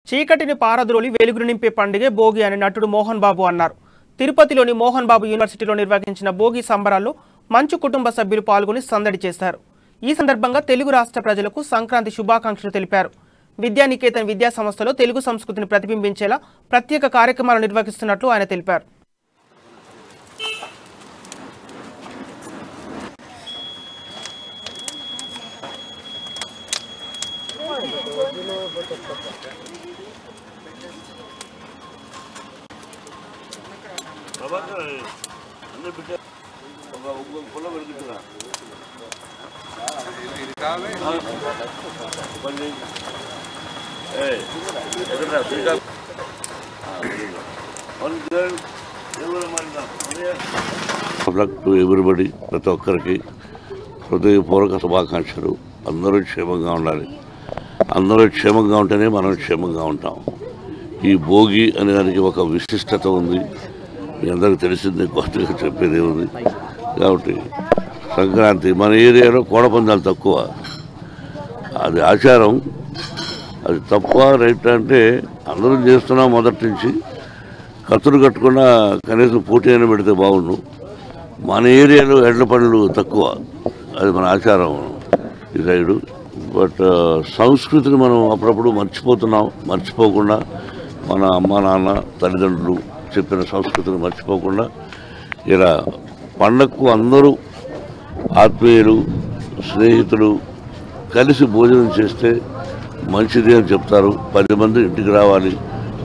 చీకటిని పారద్రోలి వెలుగును నింపే పండుగే భోగి అని నటుడు మోహన్ బాబు అన్నారు. తిరుపతిలోని మోహన్ బాబు యూనివర్సిటీలో నిర్వహించిన భోగి సంబరాల్లో మంచు కుటుంబ సభ్యులు పాల్గొని సందడి చేశారు. ఈ సందర్భంగా తెలుగు రాష్ట్ర ప్రజలకు సంక్రాంతి శుభాకాంక్షలు తెలిపారు. విద్యానికేతన్ విద్యా సంస్థలో తెలుగు సంస్కృతిని ప్రతిబింబించేలా ప్రత్యేక కార్యక్రమాలు నిర్వహిస్తున్నట్లు ఆయన తెలిపారు. ఎవ్రీబడి ప్రతి ఒక్కరికి హృదయపూర్వక శుభాకాంక్షలు. అందరూ క్షేమంగా ఉండాలి. అందరూ క్షేమంగా ఉంటేనే మనం క్షేమంగా ఉంటాం. ఈ భోగి అనే దానికి ఒక విశిష్టత ఉంది. మీ అందరికీ తెలిసిందే, కొత్తగా చెప్పేది ఉంది. కాబట్టి సంక్రాంతి మన ఏరియాలో కోడపందాలు తక్కువ, అది ఆచారం. అది తప్ప రైట్ అంటే అందరూ చేస్తున్నాం. మొదటి నుంచి కత్తులు కట్టుకున్న కనీసం పోటీ అయినా పెడితే బాగుండు. మన ఏరియాలో ఎడ్ల పనులు తక్కువ, అది మన ఆచారం ఈ సైడు. బట్ సంస్కృతిని మనం అప్పుడప్పుడు మర్చిపోతున్నాం. మర్చిపోకుండా మన అమ్మ నాన్న తల్లిదండ్రులు చెప్పిన సంస్కృతిని మర్చిపోకుండా ఇలా పండగకు అందరూ ఆత్మీయులు స్నేహితులు కలిసి భోజనం చేస్తే మంచిది అని చెప్తారు. 10 మంది ఇంటికి రావాలి.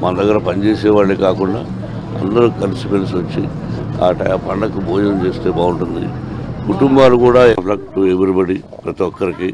మన దగ్గర పనిచేసేవాళ్ళే కాకుండా అందరూ కలిసిమెలిసి వచ్చి ఆ పండగకు భోజనం చేస్తే బాగుంటుంది. కుటుంబాలు కూడా ఎవ్రీబడి ప్రతి ఒక్కరికి